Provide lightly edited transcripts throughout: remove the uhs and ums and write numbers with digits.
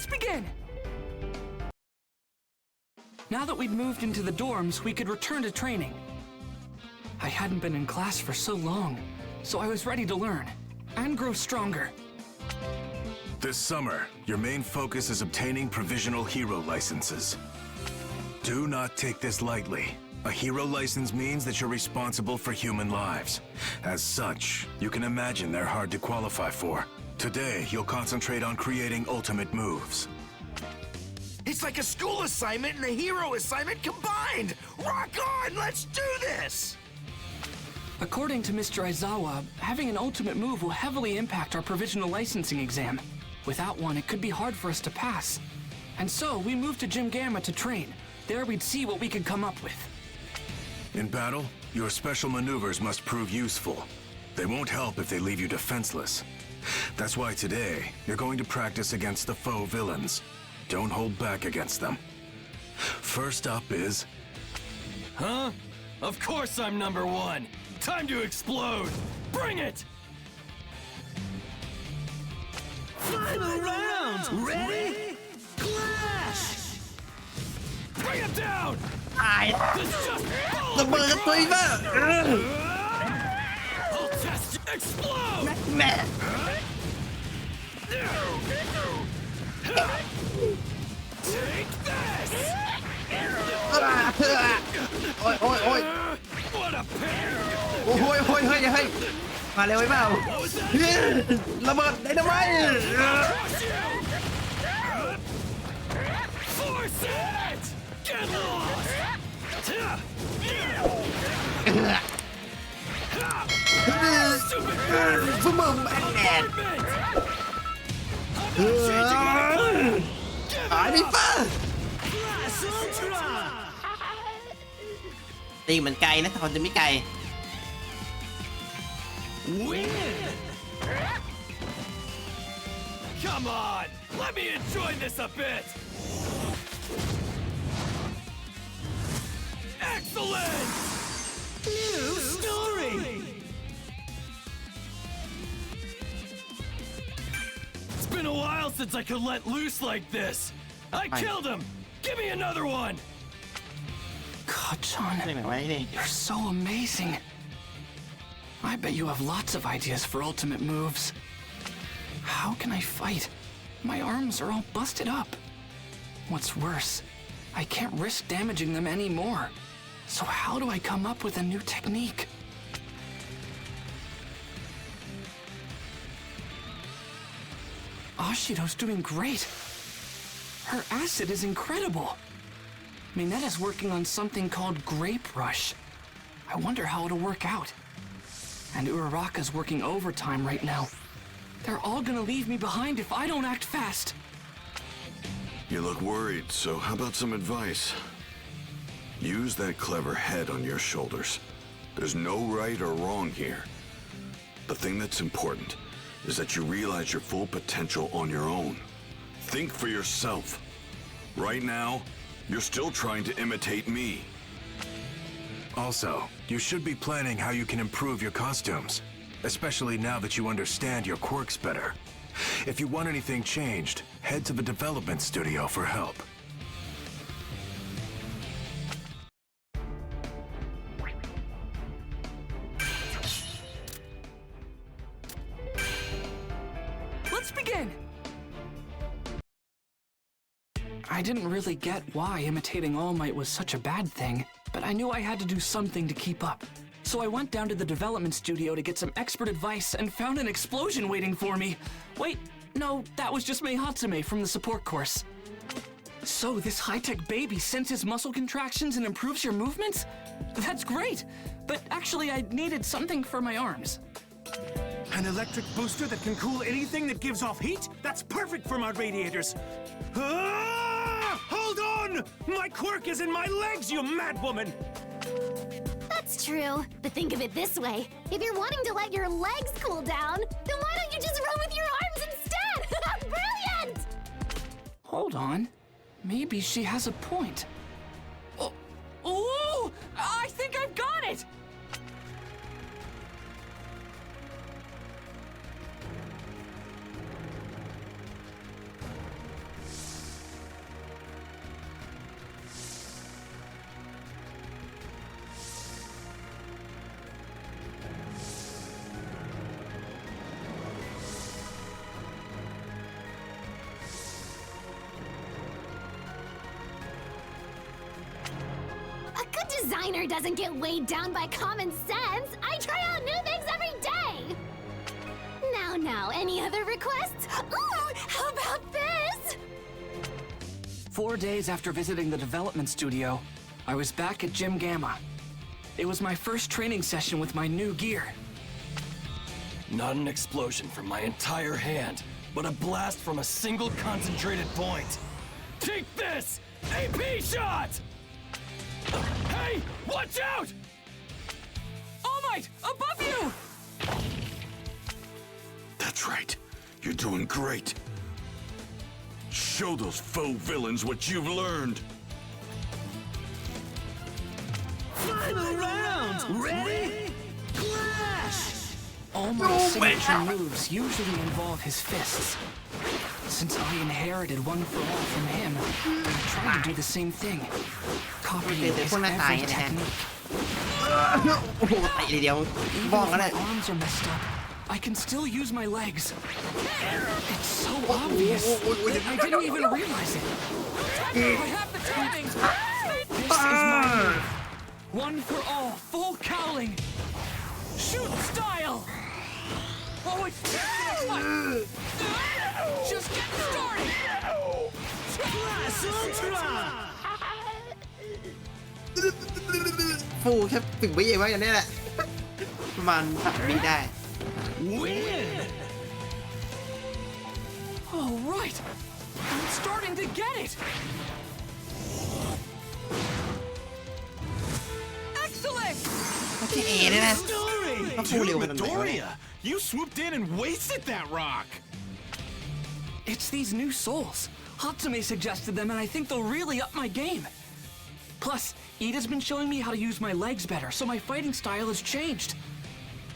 Let's begin! Now that we'd moved into the dorms, we could return to training. I hadn't been in class for so long, so I was ready to learn and grow stronger. This summer, your main focus is obtaining provisional hero licenses. Do not take this lightly. A hero license means that you're responsible for human lives. As such, you can imagine they're hard to qualify for. Today, you'll concentrate on creating ultimate moves. It's like a school assignment and a hero assignment combined! Rock on! Let's do this! According to Mr. Aizawa, having an ultimate move will heavily impact our provisional licensing exam. Without one, it could be hard for us to pass. And so, we moved to Gym Gamma to train. There we'd see what we could come up with. In battle, your special maneuvers must prove useful. They won't help if they leave you defenseless. That's why today, you're going to practice against the foe villains. Don't hold back against them. First up is... Huh? Of course I'm number one! Time to explode! Bring it! Final round! Ready? Clash! Bring him down! ตาย This just ระเบิดตัวอีกแล้ว I'll test explode! แม่ Take this! โอ้ยโอ้ยโอ้ย What a pair! โอ้ยโอ้ยโอ้ยเฮ้ยเฮ้ยมาเร็วไอ้เปล่าระเบิดไดนาไมต์ Crush you! Force it! Get lost! ฟุ่มแอนแอนหายพี่ฟ้าตีเหมือนไกลนะแต่คนจะไม่ไกล Win! Come on! Let me enjoy this a bit! Excellent! New story! It's been a while since I could let loose like this. I killed him! Give me another one! ได้ไหม Kachan, วะไอ้นี่ you're so amazing. I bet you have lots of ideas for ultimate moves. How can I fight? My arms are all busted up. What's worse, I can't risk damaging them anymore. So how do I come up with a new technique? Ashido's doing great. Her acid is incredible. Minetta's working on something called Grape Rush. I wonder how it'll work out. And Uraraka's working overtime right now. They're all gonna leave me behind if I don't act fast. You look worried, so how about some advice? Use that clever head on your shoulders. There's no right or wrong here. The thing that's important is that you realize your full potential on your own. Think for yourself. Right now, you're still trying to imitate me. Also, you should be planning how you can improve your costumes, especially now that you understand your quirks better. If you want anything changed, head to the development studio for help. Let's begin! I didn't really get why imitating All Might was such a bad thing, but I knew I had to do something to keep up. So I went down to the development studio to get some expert advice and found an explosion waiting for me. Wait, no, that was just Mei Hatsume from the support course. So this high-tech baby senses muscle contractions and improves your movements? That's great, but actually I needed something for my arms. An electric booster that can cool anything that gives off heat? That's perfect for my radiators. Ah! Hold on! My quirk is in my legs, you mad woman! That's true, but think of it this way. If you're wanting to let your legs cool down, then why don't you just run with your arms instead? Brilliant! Hold on. Maybe she has a point. Oh, ooh! I think I've got it! designer doesn't get weighed down by common sense. I try out new things every day. Now, any other requests? Ooh, how about this? 4 days after visiting the development studio, I was back at Gym Gamma. It was my first training session with my new gear. Not an explosion from my entire hand, but a blast from a single concentrated point. Take this! AP shot! Hey, watch out! All Might, above you! That's right. You're doing great. Show those faux villains what you've learned. Final round! Ready? Clash! All Might's signature moves usually involve his fists. Since I inherited One for All from him, I try to do the same thing. Copying his every technique. โอ้โหไต่ทีเดียวบ้อง Even ก็ if ได้ my arms are messed up, I can still use my legs. It's so obvious. I didn't even realize it. I have the timing. This is my move. One for All, full cowling. Shoot style. Oh, it's just get started. Class Ultra! ฟูแค่ฝึกไว้เองว่าอย่างนี้แหละประมาณ3 วิได้ Win! All right. I'm starting to get it. Excellent. โอเคเนี่ยนะ Story! How cool Dude, are you? Midoriya, you swooped in and wasted that rock! It's these new souls. Hatsume suggested them, and I think they'll really up my game. Plus, Ida's been showing me how to use my legs better, so my fighting style has changed.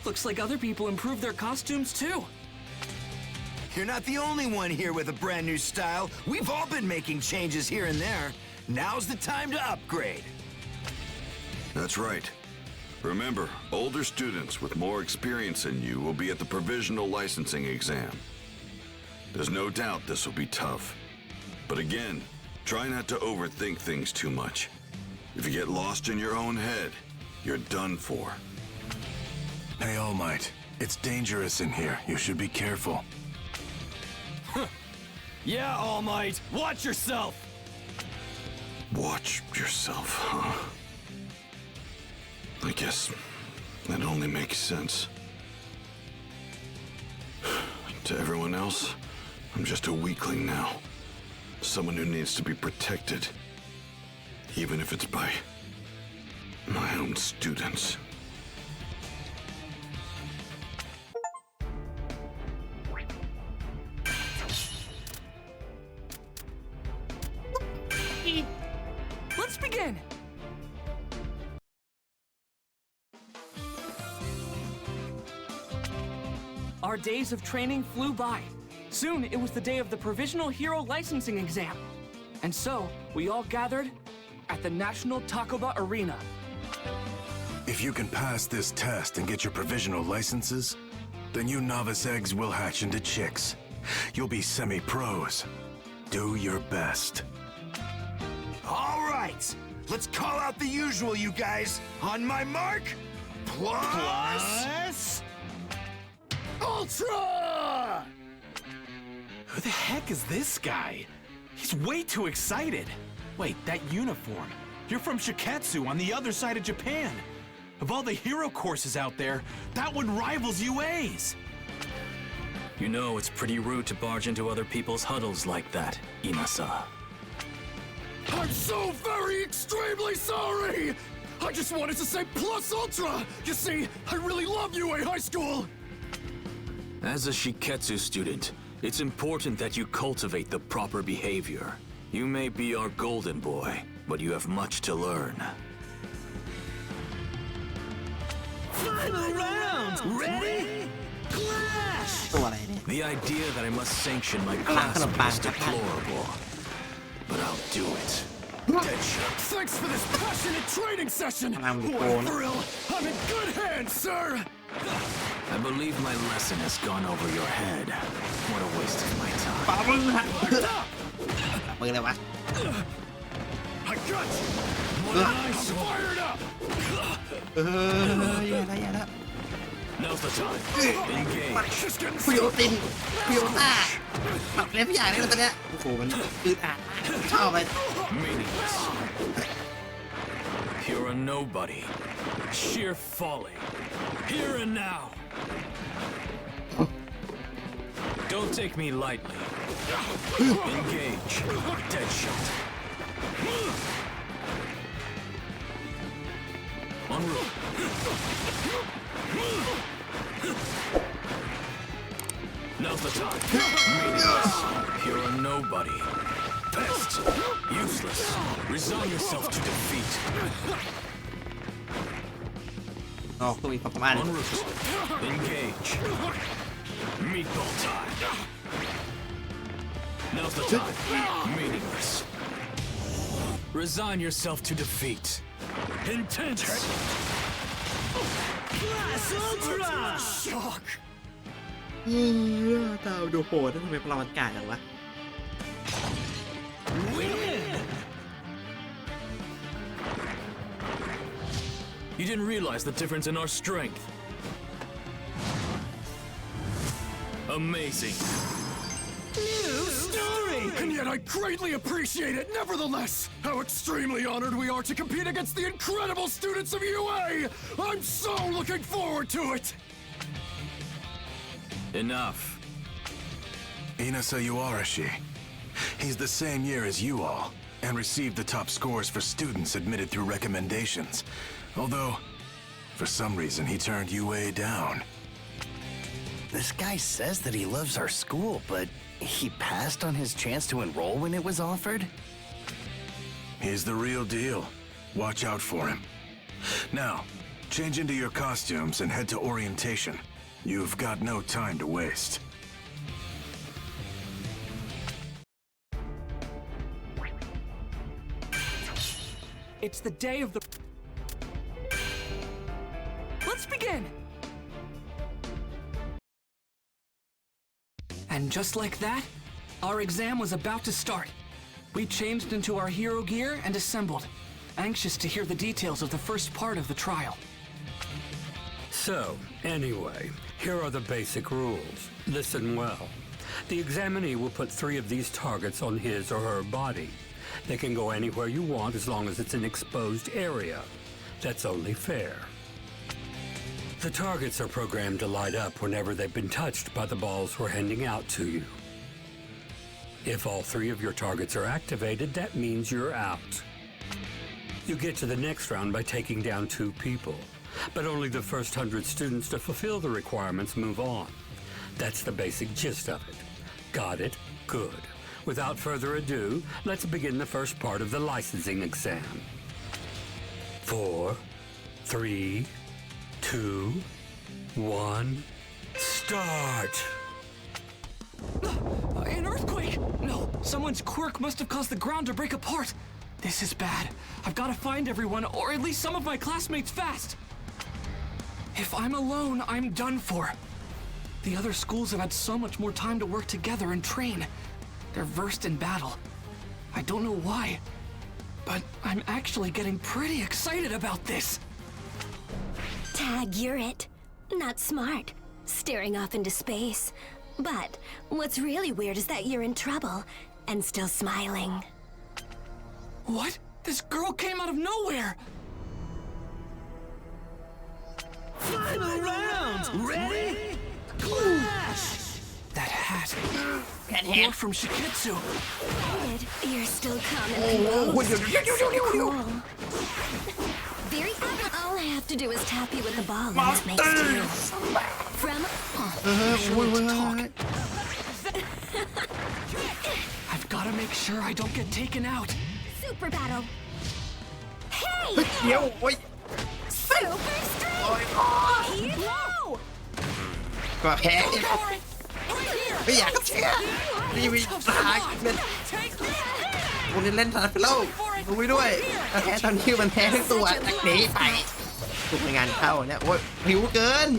Looks like other people improved their costumes too. You're not the only one here with a brand new style. We've all been making changes here and there. Now's the time to upgrade. That's right. Remember, older students with more experience than you will be at the provisional licensing exam. There's no doubt this will be tough. But again, try not to overthink things too much. If you get lost in your own head, you're done for. Hey, All Might. It's dangerous in here. You should be careful. Yeah, All Might, watch yourself! Watch yourself, huh? I guess that only makes sense. To everyone else, I'm just a weakling now. Someone who needs to be protected. Even if it's by my own students. Let's begin. Our days of training flew by. Soon, it was the day of the Provisional Hero Licensing Exam. And so, we all gathered at the National Takoba Arena. If you can pass this test and get your provisional licenses, then you novice eggs will hatch into chicks. You'll be semi-pros. Do your best. All right, let's call out the usual, you guys. On my mark, plus... Ultra! Who the heck is this guy? He's way too excited. Wait, that uniform. You're from Shiketsu on the other side of Japan. Of all the hero courses out there, that one rivals UA's. You know it's pretty rude to barge into other people's huddles like that, Inasa. I'm so very extremely sorry! I just wanted to say plus ultra! You see, I really love UA High School! As a Shiketsu student, it's important that you cultivate the proper behavior. You may be our golden boy, but you have much to learn. Final round! Ready? Clash! ตัวอะไรเนี่ย The idea that I must sanction my Alam class ka ng bang is deplorable. But I'll do it. Deadshot, thanks for this passionate training session! Alam ko What a na. thrill! I'm in good hands, sir! I believe my lesson has gone over your head. What a waste of my time. ปาบึ้งหักปืนเลยวะ I my guts! I'm fired up! แย่แล้ว Now's the time. Engage. Just getting ฟิโอตินฟิโอต้าปรับเล่นทุกอย่างเลยตอนเนี้ยโอ้โหมันอึดอัดชอบไป Meaningless. You're a nobody. Sheer folly. Here and now. Don't take me lightly. Engage. Deadshot. En route. Now's the time. Meaningless. You're a nobody. Pest. Useless. Resign yourself to defeat. อ๋อต้องมีความสามารถ En route. Engage. Meatball time. Now's the time. Meaningless. Resign yourself to defeat. Intense. Blast Ultra! Shock. ตาดูโหดทำไมพลังมันกาดจังวะ You didn't realize the difference in our strength. Amazing. new story! And yet I greatly appreciate it nevertheless! How extremely honored we are to compete against the incredible students of UA! I'm so looking forward to it! Enough. Ina Sayuarashi. He's the same year as you all, and received the top scores for students admitted through recommendations. Although, for some reason, he turned UA down. This guy says that he loves our school, but he passed on his chance to enroll when it was offered? He's the real deal. Watch out for him. Now, change into your costumes and head to orientation. You've got no time to waste. It's the day of the... Let's begin! And just like that, our exam was about to start. We changed into our hero gear and assembled, anxious to hear the details of the first part of the trial. So, anyway, here are the basic rules. Listen well. The examinee will put 3 of these targets on his or her body. They can go anywhere you want as long as it's an exposed area. That's only fair. The targets are programmed to light up whenever they've been touched by the balls we're handing out to you. If all 3 of your targets are activated, that means you're out. You get to the next round by taking down 2 people, but only the first 100 students to fulfill the requirements move on. That's the basic gist of it. Got it? Good. Without further ado, let's begin the first part of the licensing exam. 4, 3, 2, 1, start! An earthquake! No, someone's quirk must have caused the ground to break apart. This is bad. I've got to find everyone, or at least some of my classmates fast. If I'm alone, I'm done for. The other schools have had so much more time to work together and train. They're versed in battle. I don't know why, but I'm actually getting pretty excited about this. Tag, you're it. Not smart. Staring off into space. But what's really weird is that you're in trouble and still smiling. What? This girl came out of nowhere! Final round! Ready? Clash! That hat. You're from Shiketsu. Kid, you're still calm and composed. Cool. Very good. All I have to do is tap you with the ball and it makes two. From... I've got to make sure I don't get taken out. Super battle. Hey! เดี๋ยวโอ้ย Super strength! No! ก็แพ้ไม่อยากเชื่อนี่มีตาเล่นคนนี้เล่นทาร์ฟิโลดูไปด้วยแต่แพ้ตอนที่มันแพ้ทั้งตัวจากหนีไปทุกงานเข้าเนี่ยโอ้ยผิวเกิน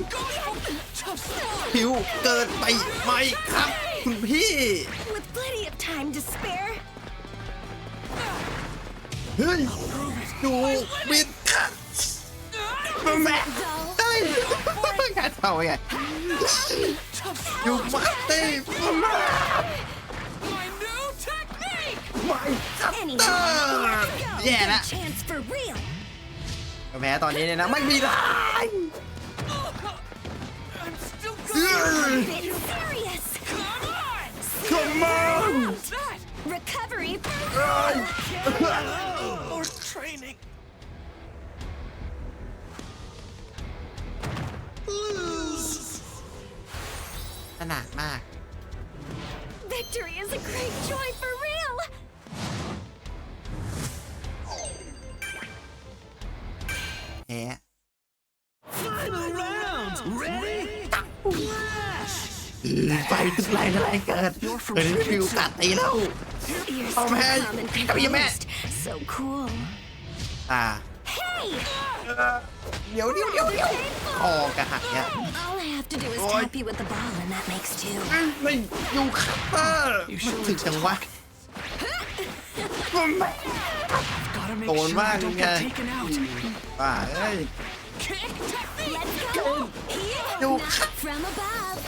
ผิวเกินไปไหมครับคุณพี่ With plenty of time to spare. เฮ้ยดูบิดแม่เฮ้ยแค่เท่าไงอยู่มาเต้มา My new technique! ไม่จับ Anyhow, let's go. แย่ละ Good chance for real. แพ้ตอนนี้เนี่ยนะไม่มีทาง I'm still เฮ้ย Bit serious. Come on What's that? Recovery for เฮ้ย More training. Lose. ขนาดมาก victory is a great joy for real. แพ้ Final round! Ready? ไฟตึกไรอะไรเกิดเฮ้ยฟิวกัดตีแล้ว You're Oh, still man. calm and Come here, man. composed. So cool. อ่า Hey! เดี๋ยวคอกระหักเนี่ย All I have to do is Boy. tap you with the ball, and that makes two. ไม่อยู่คัตเตอร์มันถึงจังวะ Gotta make Going sure I back don't get again. taken out. ป่าเอ้ย Kick technique. Let's go! Here, Yo. not from above.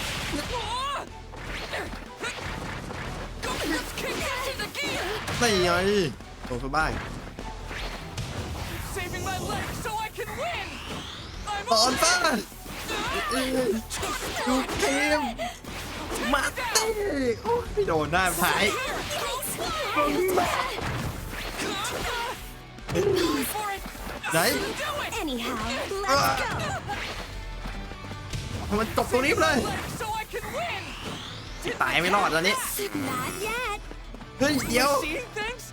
Go, let's kick into the gear. นี่ไงโดนไปบ้าง Saving my legs so I can win. I'm ตอนต้าดูเกมมาเต้โอ้ยโดนหน้าท้าย for it. ไหน Do it. Anyhow, let's go. มันตกตรงนี้เลย Legs so I can win. ตายไม่รอดตอนนี้ Not yet. เฮ้ยเดี๋ยว Seeing things?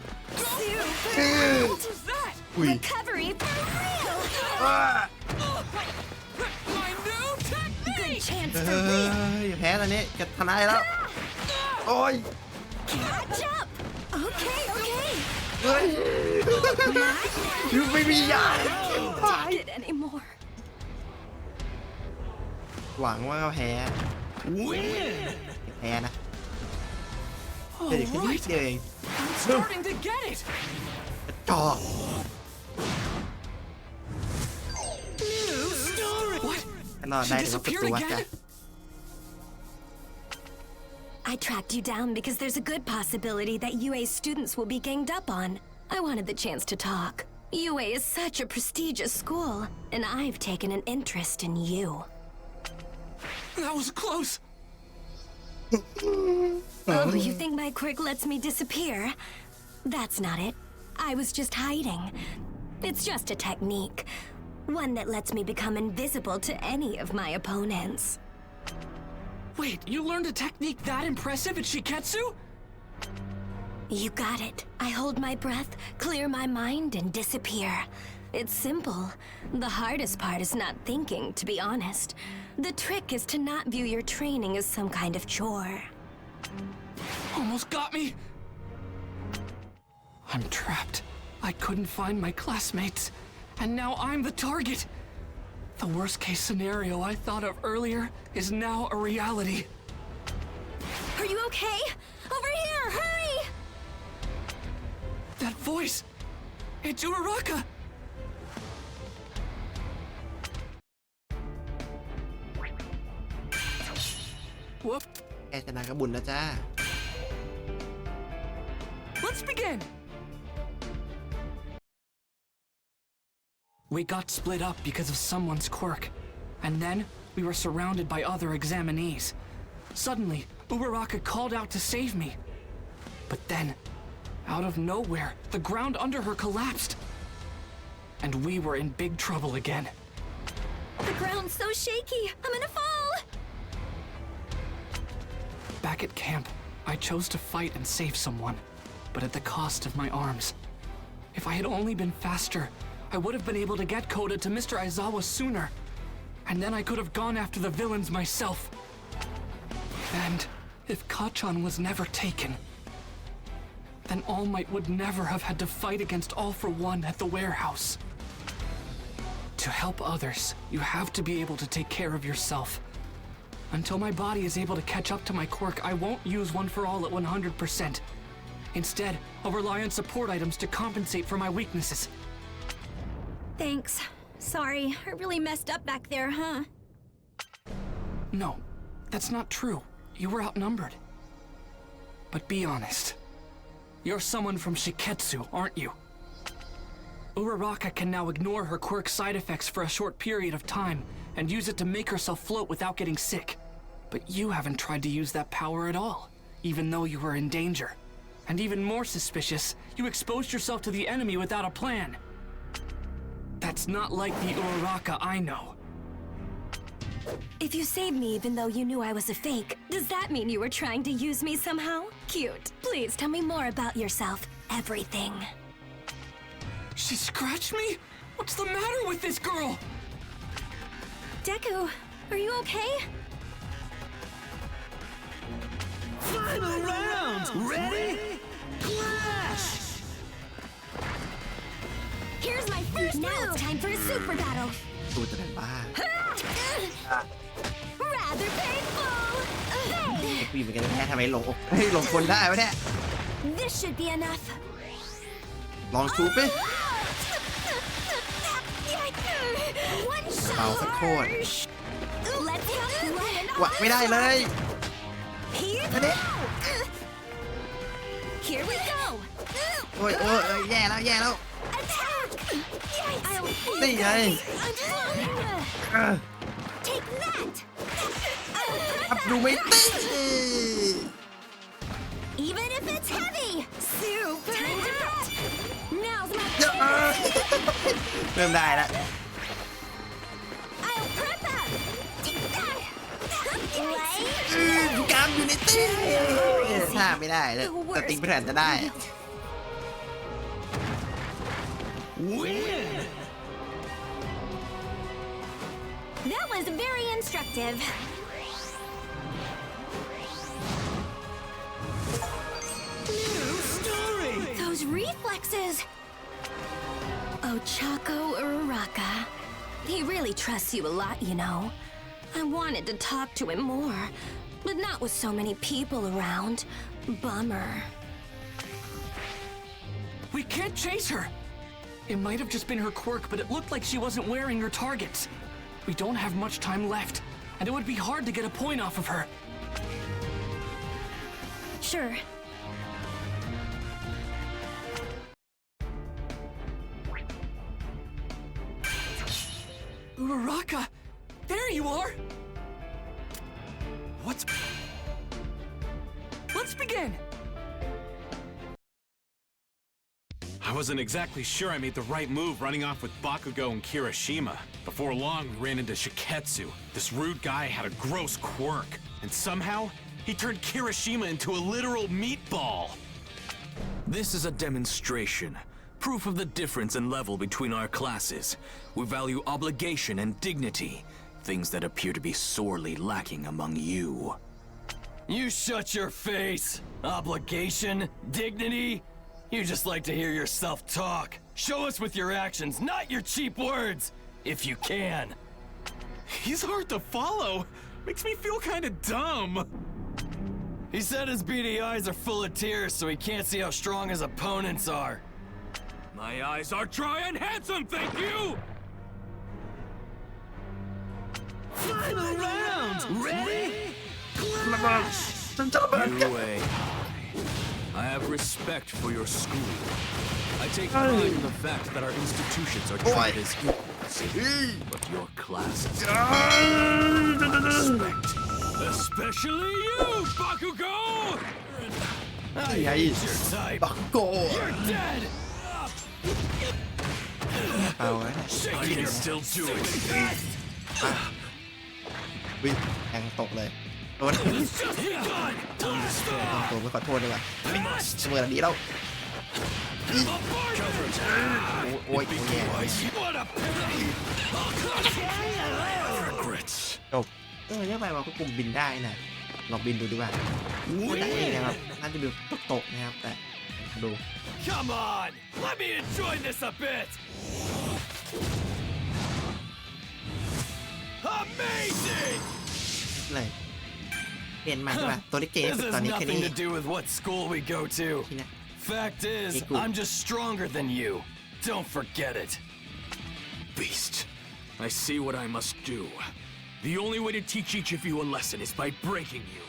Ew. What was that? อุ้ย Recovery for real. อ่า My new Good technique. chance เฮ้ for real. ยแพ้ตอนนี้จะทนายแล้ว โอ้ย Catch up. Okay, okay. เฮ้ยไม่มียา Can't take it anymore. หวังว่าเขาแพ้ Win! แพ้นะ All เดี๋ยวแค่นิด right. เดียวเอง I'm starting to get it. จอก New story! What? รอดได้ She เดี๋ยวก็ฝึก disappeared ตัวกัน again? I tracked you down because there's a good possibility that UA's students will be ganged up on. I wanted the chance to talk. UA is such a prestigious school, and I've taken an interest in you. That was close. Oh, you think my quirk lets me disappear? That's not it. I was just hiding. It's just a technique. One that lets me become invisible to any of my opponents. Wait, you learned a technique that impressive at Shiketsu? You got it. I hold my breath, clear my mind, and disappear. It's simple. The hardest part is not thinking, to be honest. The trick is to not view your training as some kind of chore. Almost got me. I'm trapped. I couldn't find my classmates. And now I'm the target. The worst case scenario I thought of earlier is now a reality. Are you okay? Over here, hurry! That voice! It's Uraraka! Whoop. แกชนะก็บุญแล้วจ้า Let's begin! We got split up because of someone's quirk, and then we were surrounded by other examinees. Suddenly, Uraraka called out to save me. But then, out of nowhere, the ground under her collapsed. And we were in big trouble again. The ground's so shaky. I'm gonna fall. Back at camp, I chose to fight and save someone, but at the cost of my arms. If I had only been faster, I would have been able to get Koda to Mr. Aizawa sooner. And then I could have gone after the villains myself. And if Kachan was never taken, then All Might would never have had to fight against All for One at the warehouse. To help others, you have to be able to take care of yourself. Until my body is able to catch up to my quirk, I won't use One for All at 100%. Instead, I'll rely on support items to compensate for my weaknesses. Thanks. Sorry, I really messed up back there, huh? No, that's not true. You were outnumbered. But be honest. You're someone from Shiketsu, aren't you? Uraraka can now ignore her quirk side effects for a short period of time and use it to make herself float without getting sick. But you haven't tried to use that power at all, even though you were in danger. And even more suspicious, you exposed yourself to the enemy without a plan. That's not like the Uraraka I know. If you saved me even though you knew I was a fake, does that mean you were trying to use me somehow? Cute. Please tell me more about yourself. Everything. She scratched me? What's the matter with this girl? Deku, are you okay? Final round! Ready? Clash! Here's my first now move. It's time for a super battle. ดูจะเป็นบ้า Rather painful. ผู้หญิงเหมือนกันแท้ทำไมหลงอกหลงคนได้วะเนี่ย This should be enough. ลองชูไป One shot. เบาสักโคตร Let's go. วะไม่ได้เลย Here we go. Here we go. โอ้ยแย่แล้ว Attack. I'll นี่ไง take that. อับดูไม่ติด Even if it's heavy. Super. Time to bet. Now's my เริ่มได้แล้ว I'll prep up. Take that. กามอยู่ในตีถ้าไม่ได้เลยแต่ติ๊กไม่แทนจะได้ Win! That was very instructive. New story! Those reflexes! Ochako Uraraka. He really trusts you a lot, you know. I wanted to talk to him more, but not with so many people around. Bummer. We can't chase her! It might have just been her quirk, but it looked like she wasn't wearing her targets. We don't have much time left, and it would be hard to get a point off of her. Sure. Uraraka! There you are! Let's begin! I wasn't exactly sure I made the right move running off with Bakugo and Kirishima. Before long, we ran into Shiketsu. This rude guy had a gross quirk, and somehow, he turned Kirishima into a literal meatball. This is a demonstration. Proof of the difference in level between our classes. We value obligation and dignity. Things that appear to be sorely lacking among you. You shut your face! Obligation? Dignity? You just like to hear yourself talk. Show us with your actions, not your cheap words! If you can. He's hard to follow. Makes me feel kinda dumb. He said his beady eyes are full of tears so he can't see how strong his opponents are. My eyes are dry and handsome, thank you! Final round! Ready? Clash! UA. I have respect for your school. I take pride in the fact that our institutions are treated as equals. But your classes respect. Especially you, Bakugo! Yeah, he's your type. Bakugo. You're dead! เอาไว้ I can still do it. วิ่งแทงตกเลยโดน It's just begun! Time to stand. ตัวไม่ขอโทษดีกว่าเสมออันนี้แล้วโอ้ยแย่ What a pity! Regrets. จบเรียกไปว่าก็กลุ่มบินได้นะลองบินดูดีกว่าแต่เองนะครับน่าจะดูตกนะครับแต่ดู Come on! Let me enjoy this a bit! Amazing! เลยเปลี่ยนมาใช่ป่ะตัวเล็กเก๋ This ตอน has นี้แค่นี้ nothing to do with what school we go to. ทีนี้ Fact is, Cool. I'm just stronger than you. Don't forget it. Beast, I see what I must do. The only way to teach each of you a lesson is by breaking you.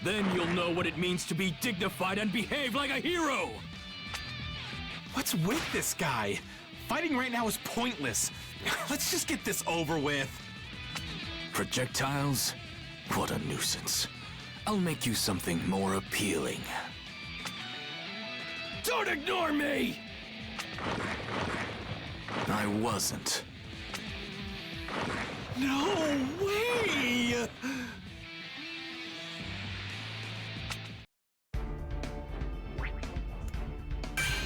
Then you'll know what it means to be dignified and behave like a hero! What's with this guy? Fighting right now is pointless. Let's just get this over with. Projectiles? What a nuisance. I'll make you something more appealing. Don't ignore me! I wasn't. No way!